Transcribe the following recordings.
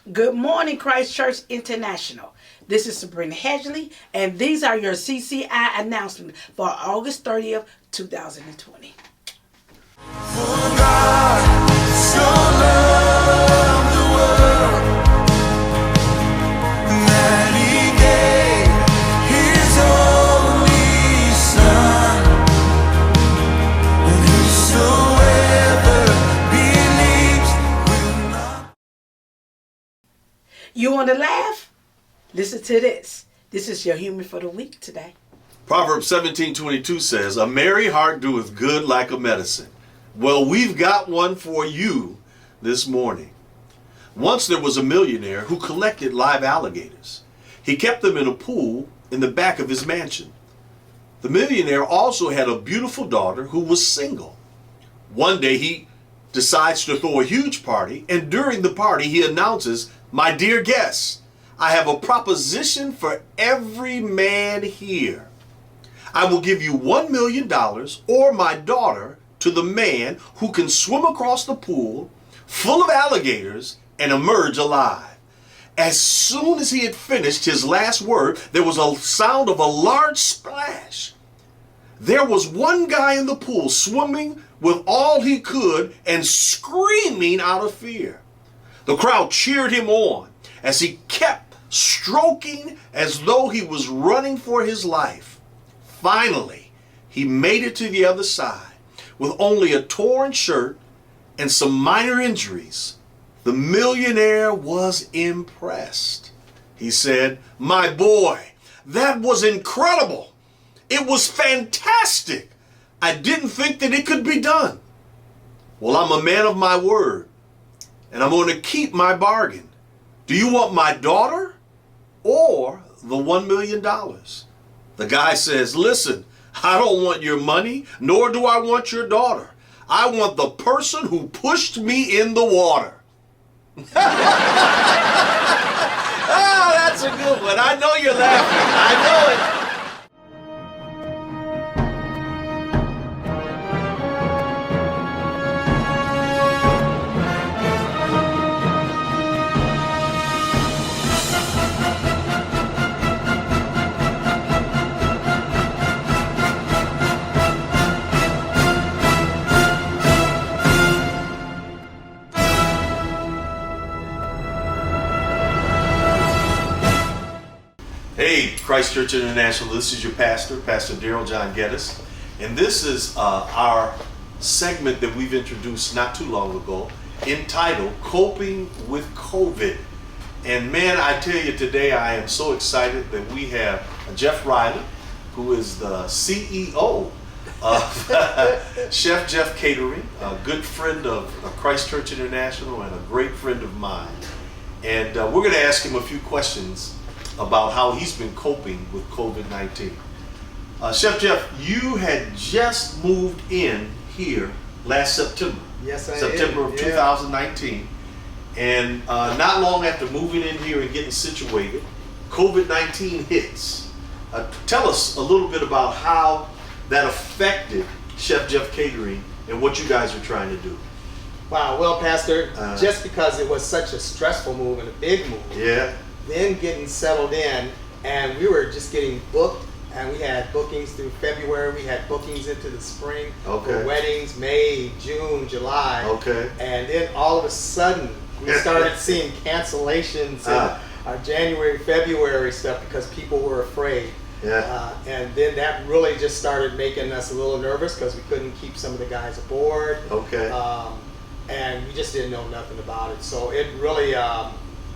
Good morning, Christ Church International. This is Sabrina Hedgley, and these are your CCI announcements for August 30th, 2020. For God so loved the world that He gave His only Son, and whosoever believes will not. You want to laugh? Listen to this. This is your human for the week today. Proverbs 17:22 says, "A merry heart doeth good like a medicine." Well, we've got one for you this morning. Once there was a millionaire who collected live alligators. He kept them in a pool in the back of his mansion. The millionaire also had a beautiful daughter who was single. One day he decides to throw a huge party, and during the party he announces, "My dear guests, I have a proposition for every man here. I will give you $1 million or my daughter to the man who can swim across the pool full of alligators and emerge alive." As soon as he had finished his last word, there was a sound of a large splash. There was one guy in the pool swimming with all he could and screaming out of fear. The crowd cheered him on as he kept stroking as though he was running for his life. Finally, he made it to the other side with only a torn shirt and some minor injuries. The millionaire was impressed. He said, "My boy, that was incredible. It was fantastic. I didn't think that it could be done. Well, I'm a man of my word, and I'm going to keep my bargain. Do you want my daughter or the $1 million? The guy says, "Listen, I don't want your money, nor do I want your daughter. I want the person who pushed me in the water." Oh, that's a good one. I know you're laughing. I know it. Hey, Christ Church International, this is your pastor, Pastor Daryl John Geddes, and this is our segment that we've introduced not too long ago, entitled Coping with COVID. And man, I tell you today, I am so excited that we have Jeff Riley, who is the CEO of Chef Jeff Catering, a good friend of Christ Church International and a great friend of mine. And we're going to ask him a few questions about how he's been coping with COVID-19. Chef Jeff, you had just moved in here last September. Yes, I September did. of 2019. And not long after moving in here and getting situated, COVID-19 hits. Tell us a little bit about how that affected Chef Jeff Catering and what you guys are trying to do. Wow, well, Pastor, just because it was such a stressful move and a big move, Yeah. then getting settled in, and we were just getting booked, and we had bookings through February, we had bookings into the spring Okay. for weddings, May, June, July. Okay. And then all of a sudden, we started seeing cancellations in our January, February stuff because people were afraid. Yeah. And then that really just started making us a little nervous because we couldn't keep some of the guys aboard. Okay. And we just didn't know nothing about it. So it really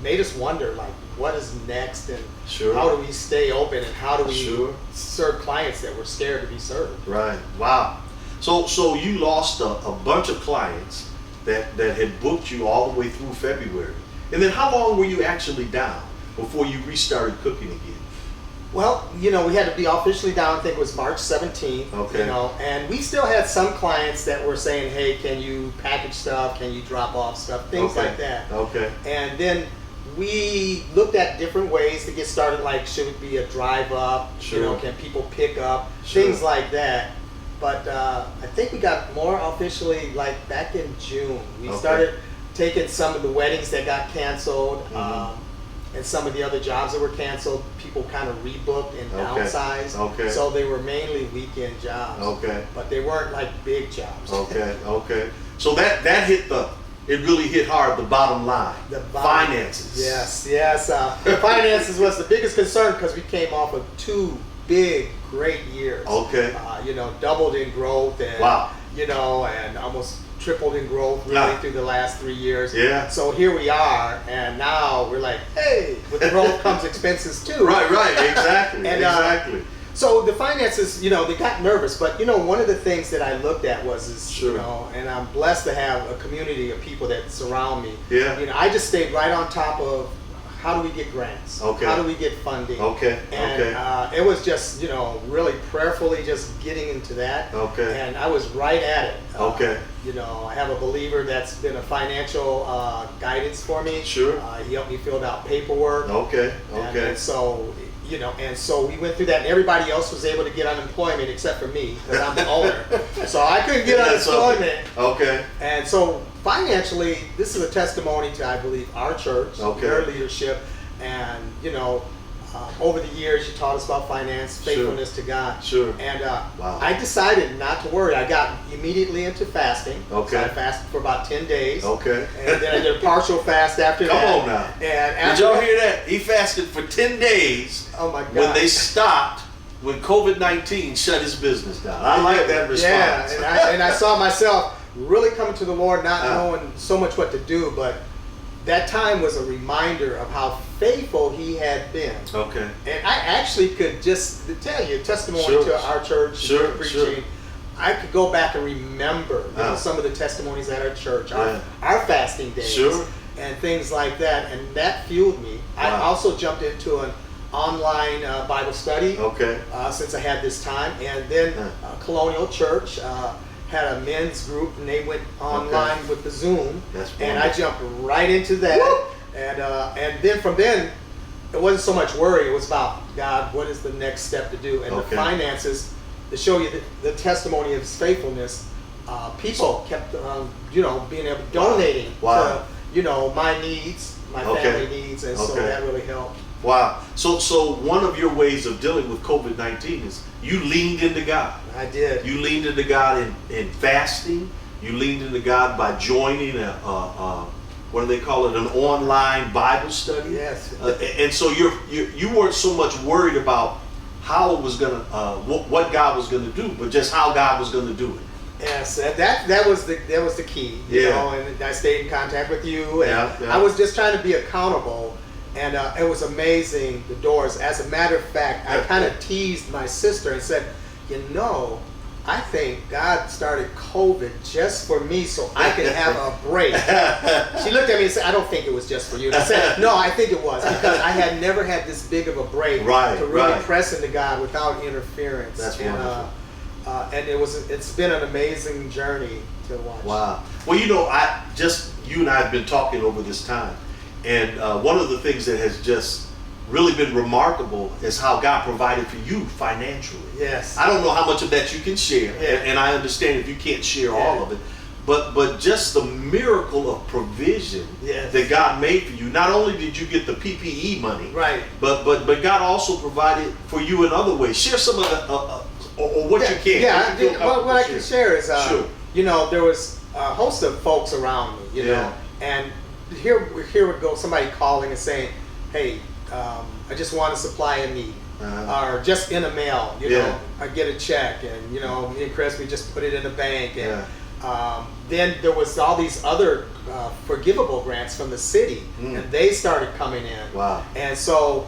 made us wonder, like, what is next, and Sure. how do we stay open, and how do we Sure. serve clients that were scared to be served? Right. Wow. So you lost a bunch of clients that had booked you all the way through February. And then how long were you actually down before you restarted cooking again? Well, you know, we had to be officially down, I think it was March 17th. Okay. You know, and we still had some clients that were saying, hey, can you package stuff? Can you drop off stuff? Things Okay. like that. Okay. And then we looked at different ways to get started, like should it be a drive up? Sure. You know, can people pick up? Sure. Things like that. But I think we got more officially like back in June. We Okay. started taken some of the weddings that got canceled, Mhm. and some of the other jobs that were canceled. People kind of rebooked and Okay. downsized. Okay. So they were mainly weekend jobs. Okay. But they weren't like big jobs. Okay. Okay. So that hit it really hit hard the bottom line. The bottom- Finances. Yes. Finances was the biggest concern because we came off of 2 big, great years. Okay. Doubled in growth and Wow. and almost tripled in growth really Yeah. through the last 3 years. Yeah. So here we are, and now we're like, hey, with growth comes expenses too. Right. Exactly. And, exactly. So the finances, they got nervous, but one of the things that I looked at was Sure. and I'm blessed to have a community of people that surround me. Yeah. I just stayed right on top of how do we get grants? Okay. How do we get funding? Okay. And Okay. it was just, really prayerfully just getting into that. Okay. And I was right at it. Okay. I have a believer that's been a financial guidance for me. Sure. He helped me fill out paperwork. Okay. And Okay. so, and so we went through that, and everybody else was able to get unemployment except for me, because I'm the owner. So I couldn't get That's something. unemployment. Okay. And so financially, this is a testimony to, I believe, our church, Okay. their leadership, and over the years, you taught us about finance, faithfulness to God. Sure. And Wow. I decided not to worry. I got immediately into fasting. Okay. So I fasted for about 10 days. Okay. And then I did a partial fast after Come that. on now. And Did after y'all hear that? He fasted for 10 days Oh my God. when they stopped, when COVID-19 shut his business down. I like that response. Yeah, and I saw myself really coming to the Lord, not knowing so much what to do, but that time was a reminder of how faithful He had been. Okay. And I actually could just tell you testimony Sure. to our church, Sure, preaching. sure. I could go back and remember Ah. some of the testimonies at our church, Yeah. our fasting days, Sure. and things like that, and that fueled me. I Wow. also jumped into an online Bible study Okay. since I had this time, and then Colonial Church had a men's group, and they went online with the Zoom, That's and I wonderful. jumped right into that, and then from then it wasn't so much worry. It was about God. What is the next step to do? And Okay. the finances to show you the testimony of His faithfulness. People kept being able donating Wow. to my needs, my Okay. family needs, and so Okay. that really helped. Wow. So one of your ways of dealing with COVID-19 is you leaned into God. I did. You leaned into God in fasting. You leaned into God by joining what do they call it? An online Bible study. Yes. And so you weren't so much worried about how it was gonna what God was gonna do, but just how God was gonna do it. Yes, that was the key. Yeah. And I stayed in contact with you, and Yeah. I was just trying to be accountable. And it was amazing, the doors. As a matter of fact, I kind of teased my sister and said, I think God started COVID just for me so I could have a break. She looked at me and said, I don't think it was just for you. And I said, no, I think it was, because I had never had this big of a break Right, to really right. press into God without interference. That's and, wonderful. And it's been an amazing journey to watch. Wow. Well, you and I have been talking over this time, and one of the things that has just really been remarkable is how God provided for you financially. Yes. I don't know how much of that you can share, Yeah. and I understand if you can't share all Yeah. of it, but just the miracle of provision Yes. that God made for you. Not only did you get the PPE money, Right. but God also provided for you in other ways. Share some of the or what you can. Yeah, What you feel what I comfortable can share is, Sure. there was a host of folks around me, Yeah. and here would go somebody calling and saying, hey, I just want to supply a need. Or just in a mail, Yeah. I get a check, and me and Chris, we just put it in the bank, and Yeah. then there was all these other forgivable grants from the city, and they started coming in. Wow. And so,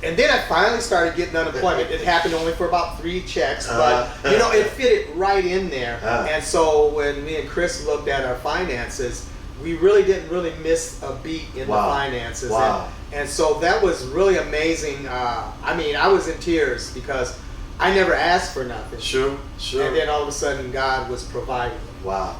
and then I finally started getting unemployment. It happened only for about 3 checks, but it fit right in there. And so when me and Chris looked at our finances, we really didn't miss a beat in the finances. Wow. And so that was really amazing. I was in tears because I never asked for nothing. Sure. And then all of a sudden God was providing. Wow.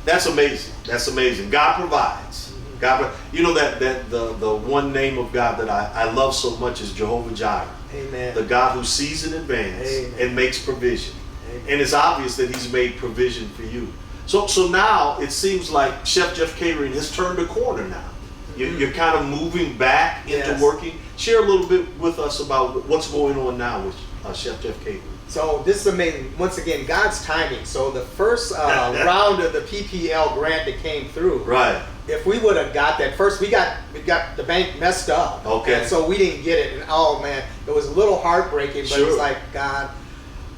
That's amazing. That's amazing. God provides. God, that the one name of God that I love so much is Jehovah Jireh. Amen. The God who sees in advance Amen. and makes provision. Amen. And it's obvious that He's made provision for you. So now it seems like Chef Jeff Catering has turned a corner now. You're kind of moving back into Yes. working. Share a little bit with us about what's going on now with Chef Jeff Catering. So this is amazing. Once again, God's timing. So the first round of the PPL grant that came through, Right. if we would have got that first, we got the bank messed up. Okay. And so we didn't get it, and oh man, it was a little heartbreaking. But Sure. it's like, God,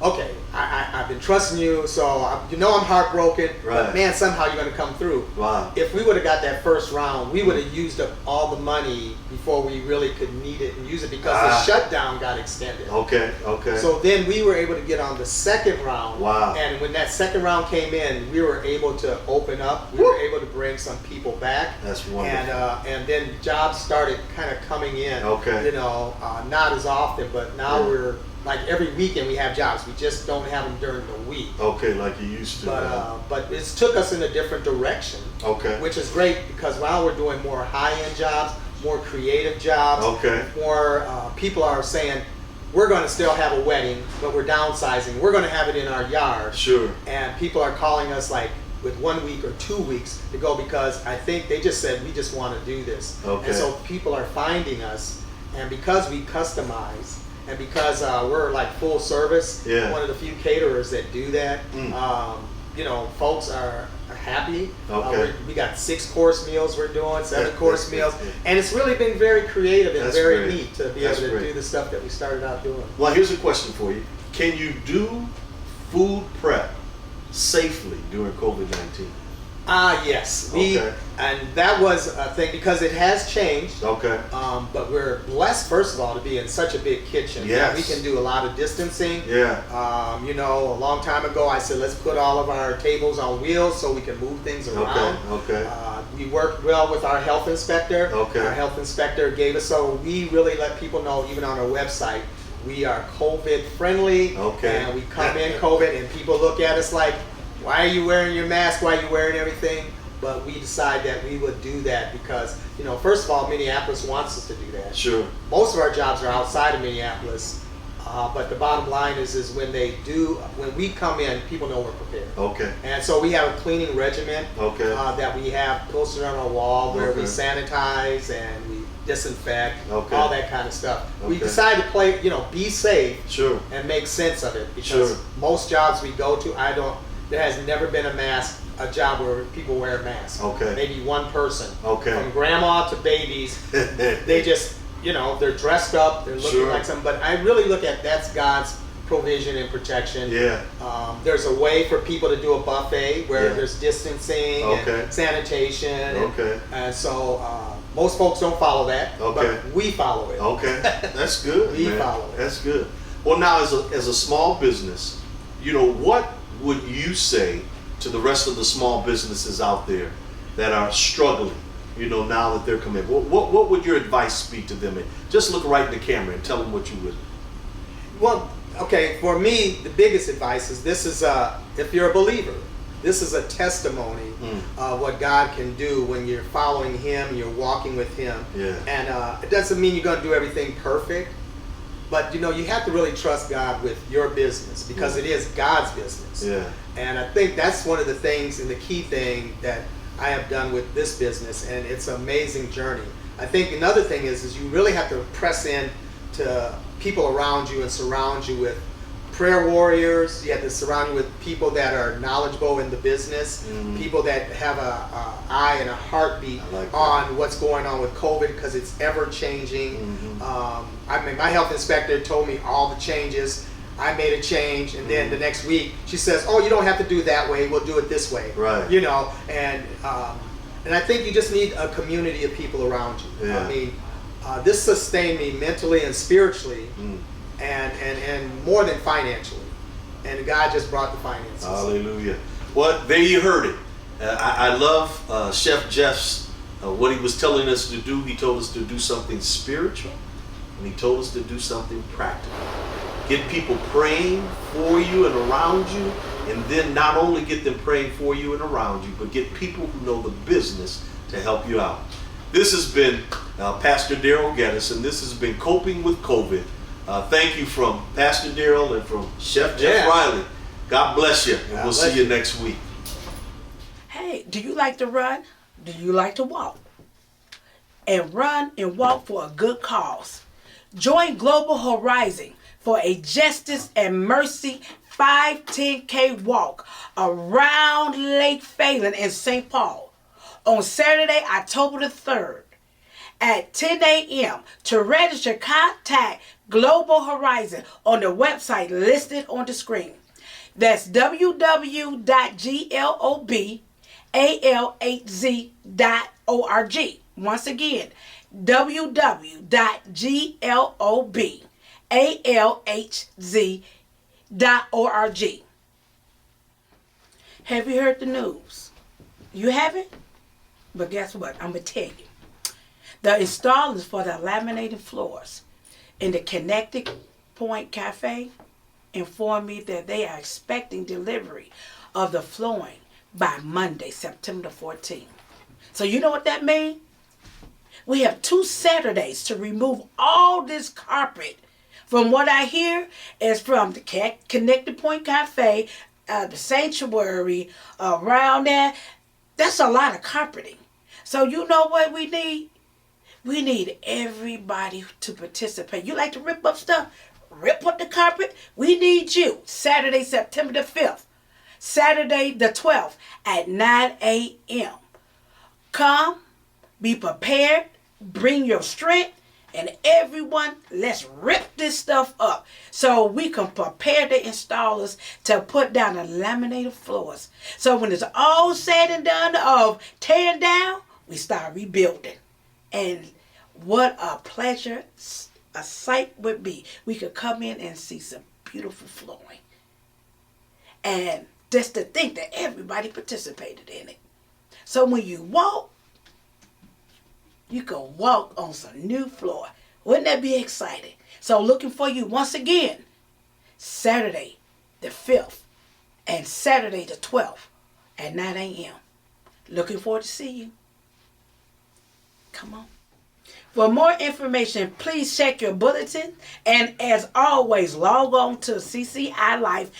okay, I've been trusting you, so I'm heartbroken. Right. But man, somehow you're going to come through. Wow. If we would have got that first round, we would have used up all the money before we really could need it and use it because the shutdown got extended. Okay. So then we were able to get on the second round. Wow. And when that second round came in, we were able to open up. We were able to bring some people back. That's wonderful. And then jobs started kind of coming in. Okay. Not as often, but now Yeah. we're like every weekend we have jobs. We just don't have them during the week. Okay, like you used to. But it took us in a different direction. Okay. Which is great because now we're doing more high-end jobs, more creative jobs. Okay. More people are saying, we're going to still have a wedding, but we're downsizing. We're going to have it in our yard. Sure. And people are calling us like with 1 week or 2 weeks to go because I think they just said, we just want to do this. Okay. And so people are finding us. And because we customize, and because we're like full service, Yeah. one of the few caterers that do that, Mm. folks are happy. Okay. We got 6-course meals we're doing, 7-course Yeah. meals, and it's really been very creative and That's very great. neat to be That's able to great. do the stuff that we started out doing. Well, here's a question for you. Can you do food prep safely during COVID-19? Yes. Okay. And that was a thing because it has changed. Okay. But we're blessed, first of all, to be in such a big kitchen. Yes. We can do a lot of distancing. Yeah. A long time ago, I said, let's put all of our tables on wheels so we can move things around. Okay. We worked well with our health inspector. Okay. Our health inspector gave us, so we really let people know, even on our website, we are COVID friendly. Okay. And we come in COVID, and people look at us like, why are you wearing your mask? Why are you wearing everything? But we decided that we would do that because, first of all, Minneapolis wants us to do that. Sure. Most of our jobs are outside of Minneapolis, but the bottom line is when we come in, people know we're prepared. Okay. And so we have a cleaning regimen Okay. that we have posted on our wall where we Okay. sanitize and we disinfect, Okay. all that kind of stuff. We Okay. decided to be safe Sure. and make sense of it because Sure. most jobs we go to, there has never been a job where people wear a mask. Okay. Maybe one person. Okay. From grandma to babies, they just, they're dressed up, they're looking Sure. like something. But I really look at that's God's provision and protection. Yeah. There's a way for people to do a buffet where Yeah. there's distancing Okay. and sanitation. Okay. And so most folks don't follow that, Okay. but we follow it. Okay. That's good. We man. follow it. That's good. Well, now as a small business, what would you say to the rest of the small businesses out there that are struggling, now that they're coming? What would your advice be to them? And just look right in the camera and tell them what you would. Well, okay, for me, the biggest advice is if you're a believer, this is a testimony of what God can do when you're following Him, you're walking with Him. Yeah. And it doesn't mean you're going to do everything perfect, but you have to really trust God with your business because it is God's business. Yeah. And I think that's one of the things and the key thing that I have done with this business, and it's an amazing journey. I think another thing is you really have to press in to people around you and surround you with prayer warriors. You have to surround you with people that are knowledgeable in the business, people that have a eye and a heartbeat like that. on what's going on with COVID because it's ever changing. My health inspector told me all the changes. I made a change, and then the next week she says, "Oh, you don't have to do it that way. We'll do it this way." Right. And I think you just need a community of people around you. Yeah. I mean, this sustained me mentally and spiritually, and more than financially. And God just brought the finances. Hallelujah. Well, there you heard it. I love Chef Jeff's, what he was telling us to do. He told us to do something spiritual, and he told us to do something practical. Get people praying for you and around you, and then not only get them praying for you and around you, but get people who know the business to help you out. This has been Pastor Daryl Geddes, and this has been Coping with COVID. Thank you from Pastor Daryl and from Chef Jeff Riley. God bless you, and we'll see you next week. Do you like to run? Do you like to walk? And run and walk for a good cause. Join Global Horizon for a Justice and Mercy 5-10K walk around Lake Phelan in St. Paul on Saturday, October the 3rd at 10 a.m. To register, contact Global Horizon on the website listed on the screen. That's www.globalhz.org. Once again, www.globalhz.org. Have you heard the news? You haven't? But guess what? I'm going to tell you. The installers for the laminated floors in the Connected Point Cafe informed me that they are expecting delivery of the flooring by Monday, September 14th. So you know what that means? We have 2 Saturdays to remove all this carpet. From what I hear is from the Connected Point Cafe, the sanctuary, around there. That's a lot of carpeting. So you know what we need? We need everybody to participate. You like to rip up stuff? Rip up the carpet? We need you. Saturday, September the 5th. Saturday the 12th at 9 a.m. Come, be prepared, bring your strength, and everyone, let's rip this stuff up so we can prepare the installers to put down the laminated floors. So when it's all said and done of tearing down, we start rebuilding. And what a pleasure a sight would be. We could come in and see some beautiful flooring. And just to think that everybody participated in it. So when you walk, you can walk on some new floor. Wouldn't that be exciting? So looking for you once again, Saturday the 5th and Saturday the 12th at 9 a.m. Looking forward to see you. Come on. For more information, please check your bulletin. And as always, log on to ccilife.org,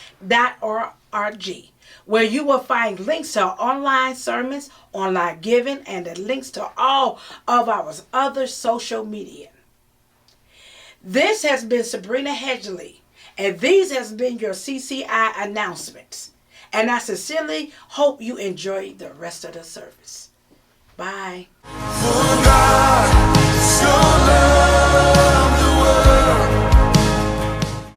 where you will find links to our online sermons, online giving, and the links to all of our other social media. This has been Sabrina Hedgley, and these has been your CCI announcements. And I sincerely hope you enjoy the rest of the service. Bye. For God so loved the world.